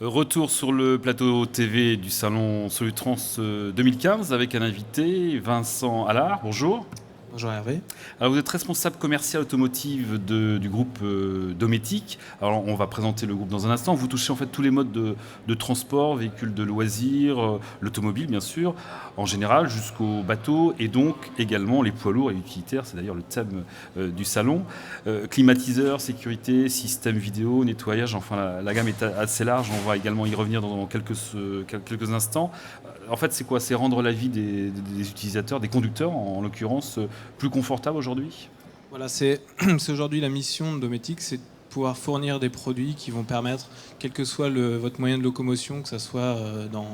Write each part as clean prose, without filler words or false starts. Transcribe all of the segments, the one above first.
Retour sur le plateau TV du salon Solutrans 2015 avec un invité, Vincent Allard. Bonjour. Bonjour Hervé. Alors vous êtes responsable commercial automotive du groupe Dometic. Alors on va présenter le groupe dans un instant. Vous touchez en fait tous les modes de transport, véhicules de loisirs, l'automobile bien sûr, en général jusqu'aux bateaux et donc également les poids lourds et utilitaires. C'est d'ailleurs le thème du salon. Climatiseurs, sécurité, système vidéo, nettoyage, enfin la gamme est assez large. On va également y revenir dans quelques instants. En fait, c'est quoi? C'est rendre la vie des utilisateurs, des conducteurs en l'occurrence, plus confortable aujourd'hui? Voilà, c'est aujourd'hui la mission de Dometic, c'est de pouvoir fournir des produits qui vont permettre, quel que soit votre moyen de locomotion, que ce soit dans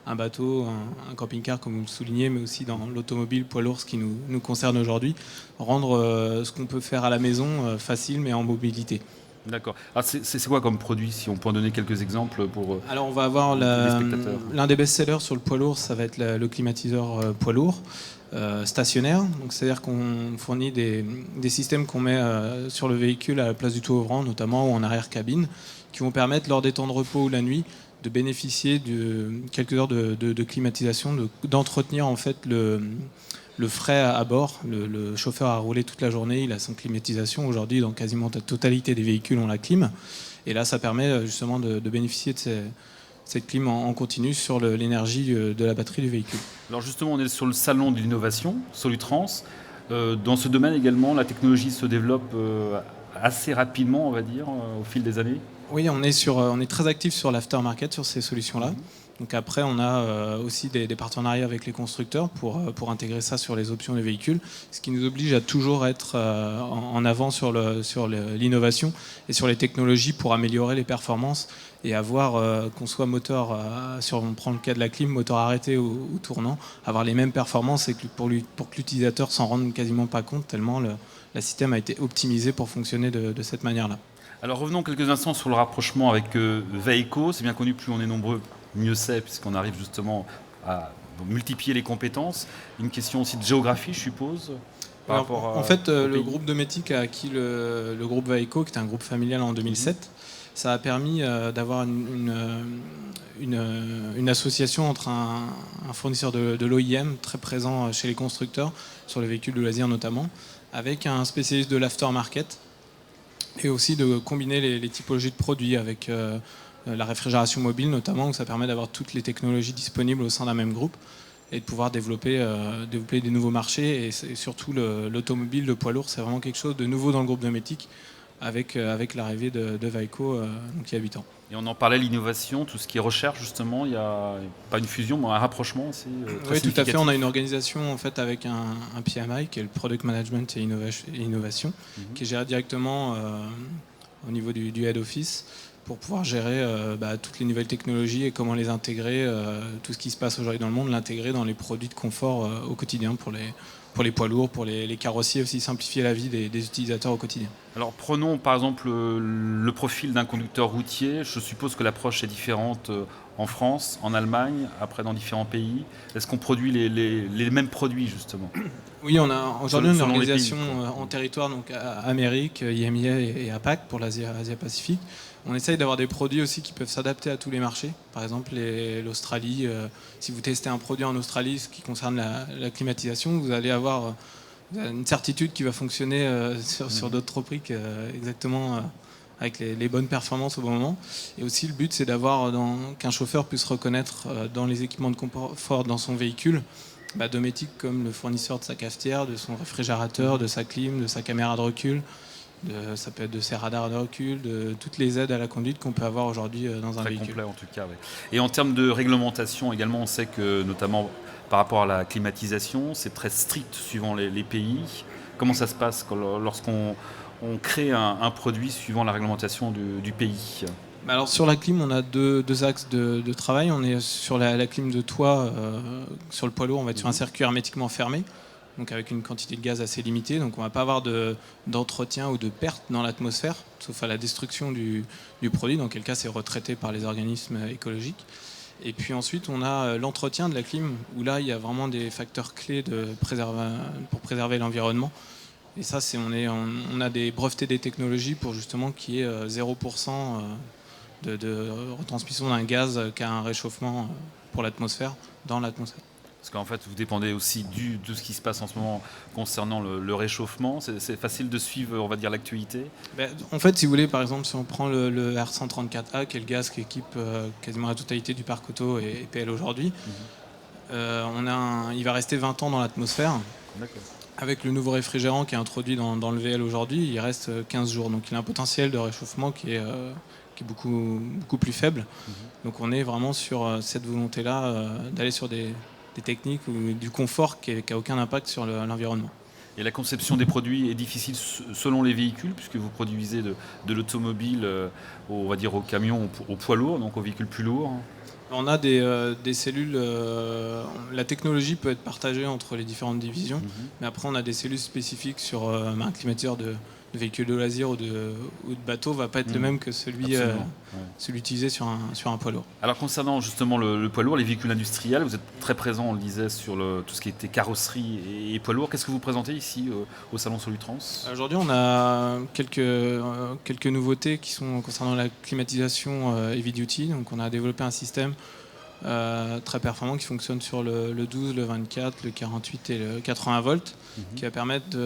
un bateau, un camping-car comme vous le soulignez, mais aussi dans l'automobile, poids lourd, ce qui nous concerne aujourd'hui, rendre ce qu'on peut faire à la maison facile mais en mobilité. D'accord. Ah, c'est quoi comme produit, si on peut en donner quelques exemples pour Alors on va avoir les spectateurs? l'un des best-sellers sur le poids lourd, ça va être le climatiseur poids lourd stationnaire. Donc c'est-à-dire qu'on fournit des systèmes qu'on met sur le véhicule à la place du tout ouvrant, notamment ou en arrière-cabine, qui vont permettre lors des temps de repos ou la nuit de bénéficier de quelques heures de climatisation, d'entretenir en fait le frais à bord. Le chauffeur a roulé toute la journée, il a son climatisation. Aujourd'hui, dans quasiment la totalité des véhicules, on la clim. Et là, ça permet justement de bénéficier de cette clim en continu sur l'énergie de la batterie du véhicule. Alors justement, on est sur le salon de l'innovation, Solutrans. Dans ce domaine également, la technologie se développe assez rapidement, on va dire, au fil des années. Oui, on est très actif sur l'aftermarket, sur ces solutions-là. Donc après, on a aussi des partenariats avec les constructeurs pour intégrer ça sur les options des véhicules, ce qui nous oblige à toujours être en avant sur l'innovation et sur les technologies pour améliorer les performances et avoir, qu'on soit moteur, on prend le cas de la clim, moteur arrêté ou tournant, avoir les mêmes performances et que pour que l'utilisateur s'en rende quasiment pas compte tellement le système a été optimisé pour fonctionner de cette manière-là. Alors revenons quelques instants sur le rapprochement avec Vaeco. C'est bien connu, plus on est nombreux, mieux c'est, puisqu'on arrive justement à multiplier les compétences. Une question aussi de géographie, je suppose, par Alors, rapport en fait, au le pays. groupe Dometic a acquis le groupe Vaeco, qui est un groupe familial en 2007. Ça a permis d'avoir une association entre un fournisseur de l'OIM très présent chez les constructeurs, sur les véhicules de loisirs notamment, avec un spécialiste de l'aftermarket, et aussi de combiner les typologies de produits avec la réfrigération mobile notamment, où ça permet d'avoir toutes les technologies disponibles au sein d'un même groupe et de pouvoir développer des nouveaux marchés. Et surtout l'automobile, le poids lourd, c'est vraiment quelque chose de nouveau dans le groupe Dometic avec l'arrivée de Vaeco donc il y a 8 ans. Et on en parlait, l'innovation, tout ce qui est recherche, justement, il n'y a pas une fusion, mais un rapprochement aussi très Oui, tout à fait. significatif. On a une organisation en fait avec un PMI qui est le Product Management et Innovation, qui est géré directement au niveau du Head Office pour pouvoir gérer toutes les nouvelles technologies et comment les intégrer, tout ce qui se passe aujourd'hui dans le monde, l'intégrer dans les produits de confort au quotidien pour les poids lourds, pour les carrossiers aussi, simplifier la vie des utilisateurs au quotidien. Alors prenons par exemple le profil d'un conducteur routier. Je suppose que l'approche est différente en France, en Allemagne, après dans différents pays. Est-ce qu'on produit les mêmes produits justement? Oui, on a aujourd'hui une Selon les organisation pays, quoi. en territoire, donc Amérique, IMIA et APAC pour l'Asie-Pacifique. On essaye d'avoir des produits aussi qui peuvent s'adapter à tous les marchés. Par exemple, l'Australie, si vous testez un produit en Australie, ce qui concerne la climatisation, vous allez avoir une certitude qui va fonctionner sur d'autres tropiques exactement avec les bonnes performances au bon moment. Et aussi, le but, c'est d'avoir qu'un chauffeur puisse reconnaître dans les équipements de confort dans son véhicule Dometic comme le fournisseur de sa cafetière, de son réfrigérateur, de sa clim, de sa caméra de recul, ça peut être de ses radars de recul, de toutes les aides à la conduite qu'on peut avoir aujourd'hui dans un Très véhicule. complet en tout cas. Ouais. Et en termes de réglementation également, on sait que notamment par rapport à la climatisation, c'est très strict suivant les pays. Comment ça se passe lorsqu'on crée un produit suivant la réglementation du pays? Alors sur la clim, on a deux axes de travail. On est sur la clim de toit, sur le poids lourd, on va être sur un circuit hermétiquement fermé, donc avec une quantité de gaz assez limitée. Donc on ne va pas avoir d'entretien ou de perte dans l'atmosphère, sauf à la destruction du produit, dans quel cas c'est retraité par les organismes écologiques. Et puis ensuite, on a l'entretien de la clim, où là, il y a vraiment des facteurs clés pour préserver l'environnement. Et ça, on a des brevetés des technologies pour justement qu'il y ait 0% de retransmission d'un gaz qui a un réchauffement pour l'atmosphère, dans l'atmosphère. Parce qu'en fait, vous dépendez aussi de ce qui se passe en ce moment concernant le réchauffement. C'est facile de suivre, on va dire, l'actualité. En fait, si vous voulez, par exemple, si on prend le R134A, qui est le gaz qui équipe quasiment la totalité du parc auto et PL aujourd'hui, il va rester 20 ans dans l'atmosphère. D'accord. Avec le nouveau réfrigérant qui est introduit dans le VL aujourd'hui, il reste 15 jours. Donc il a un potentiel de réchauffement qui est beaucoup, beaucoup plus faible. Donc on est vraiment sur cette volonté-là d'aller sur des techniques ou du confort qui n'a aucun impact sur l'environnement. Et la conception des produits est difficile selon les véhicules, puisque vous produisez de l'automobile, on va dire, aux camions, aux poids lourds, donc aux véhicules plus lourds. On a des cellules, la technologie peut être partagée entre les différentes divisions, mais après on a des cellules spécifiques sur un climatiseur de véhicules de loisirs ou de bateau va pas être le même que celui utilisé sur un poids lourd. Alors concernant justement le poids lourd, les véhicules industriels, vous êtes très présent, on le disait, sur tout ce qui était carrosserie et poids lourd. Qu'est-ce que vous présentez ici au Salon Solutrans ? Aujourd'hui, on a quelques nouveautés qui sont concernant la climatisation heavy duty. Donc on a développé un système très performant qui fonctionne sur le 12, le 24, le 48 et le 80 volts, qui va permettre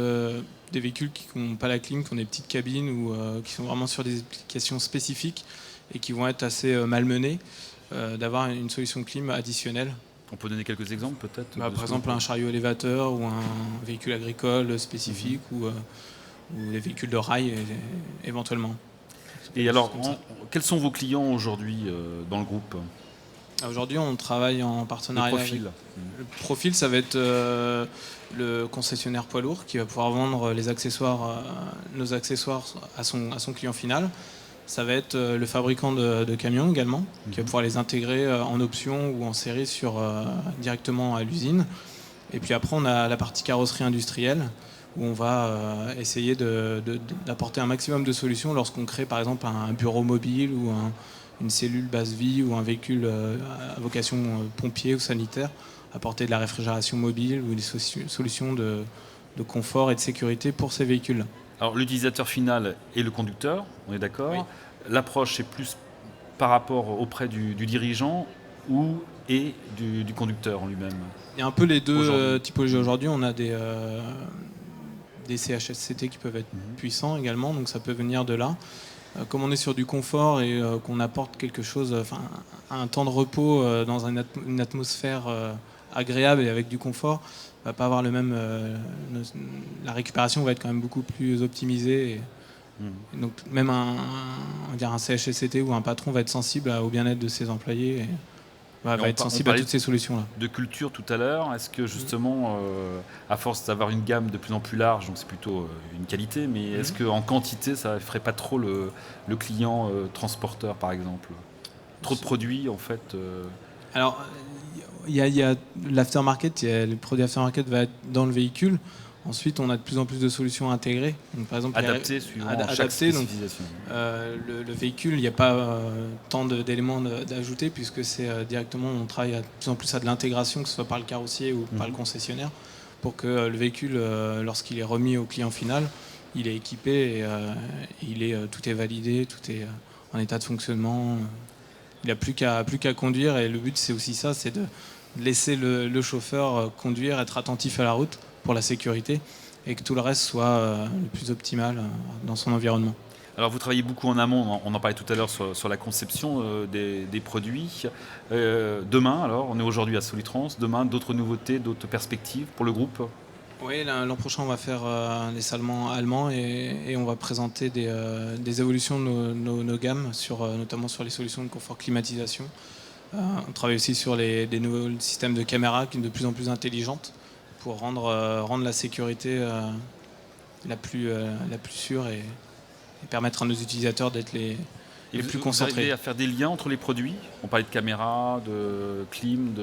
des véhicules qui n'ont pas la clim, qui ont des petites cabines ou qui sont vraiment sur des applications spécifiques et qui vont être assez malmenés, d'avoir une solution clim additionnelle. On peut donner quelques exemples peut-être Par exemple un chariot élévateur ou un véhicule agricole spécifique ou des véhicules de rail éventuellement. Et alors, quels sont vos clients aujourd'hui dans le groupe ? Aujourd'hui, on travaille en partenariat. Le profil. Le profil, ça va être le concessionnaire poids lourd qui va pouvoir vendre nos accessoires à son client final. Ça va être le fabricant de camions également, qui va pouvoir les intégrer en option ou en série directement à l'usine. Et puis après, on a la partie carrosserie industrielle, où on va essayer d'apporter un maximum de solutions lorsqu'on crée par exemple un bureau mobile ou une cellule basse vie ou un véhicule à vocation pompier ou sanitaire, apporter de la réfrigération mobile ou des solutions de confort et de sécurité pour ces véhicules. Alors l'utilisateur final est le conducteur, on est d'accord. Oui. L'approche est plus par rapport auprès du dirigeant et du conducteur en lui-même. Il y a un peu les deux typologies aujourd'hui. On a des CHSCT qui peuvent être puissants également, donc ça peut venir de là. Comme on est sur du confort et qu'on apporte quelque chose, un temps de repos dans une atmosphère agréable et avec du confort, va pas avoir le même. La récupération va être quand même beaucoup plus optimisée. Et donc même un CHSCT ou un patron va être sensible au bien-être de ses employés. Et va être sensible à toutes ces solutions-là. De culture tout à l'heure, est-ce que justement, à force d'avoir une gamme de plus en plus large, donc c'est plutôt une qualité, mais est-ce qu'en quantité, ça ne ferait pas trop le client transporteur, par exemple ? Trop de produits, en fait Alors, il y a l'aftermarket, le produit aftermarket va être dans le véhicule. Ensuite, on a de plus en plus de solutions intégrées. Donc, par exemple, adaptées suivant chaque spécification. Le véhicule, il n'y a pas tant d'éléments d'ajouter puisque c'est directement, on travaille de plus en plus à de l'intégration, que ce soit par le carrossier ou par le concessionnaire, pour que le véhicule, lorsqu'il est remis au client final, il est équipé et tout est validé, tout est en état de fonctionnement. Il n'a plus qu'à conduire et le but, c'est aussi ça, c'est de laisser le chauffeur conduire, être attentif à la route pour la sécurité et que tout le reste soit le plus optimal dans son environnement. Alors vous travaillez beaucoup en amont, on en parlait tout à l'heure sur la conception des produits. Demain, alors, on est aujourd'hui à Solutrans, demain d'autres nouveautés, d'autres perspectives pour le groupe ? Oui, l'an prochain on va faire des salons allemands et on va présenter des évolutions de nos gammes, notamment sur les solutions de confort climatisation. On travaille aussi sur des nouveaux systèmes de caméras qui sont de plus en plus intelligentes, pour rendre la sécurité la plus sûre et permettre à nos utilisateurs d'être les plus concentrés. Vous arrivez à faire des liens entre les produits ? On parlait de caméra, de clim,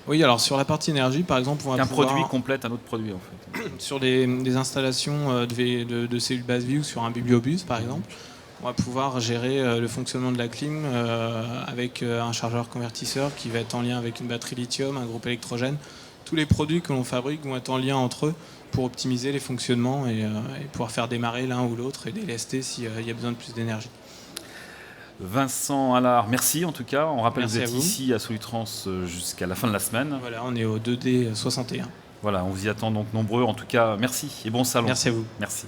Oui, alors sur la partie énergie, par exemple, on va pouvoir... produit complète un autre produit, en fait. Sur des installations de cellules basse vie ou sur un bibliobus, par exemple, on va pouvoir gérer le fonctionnement de la clim avec un chargeur convertisseur qui va être en lien avec une batterie lithium, un groupe électrogène. Tous les produits que l'on fabrique vont être en lien entre eux pour optimiser les fonctionnements et pouvoir faire démarrer l'un ou l'autre et délester s'il y a besoin de plus d'énergie. Vincent Allard, merci en tout cas. On rappelle que vous Merci êtes à vous. ici à Solutrans jusqu'à la fin de la semaine. Voilà, on est au 2D 61. Voilà, on vous y attend donc nombreux. En tout cas, merci et bon salon. Merci à vous. Merci.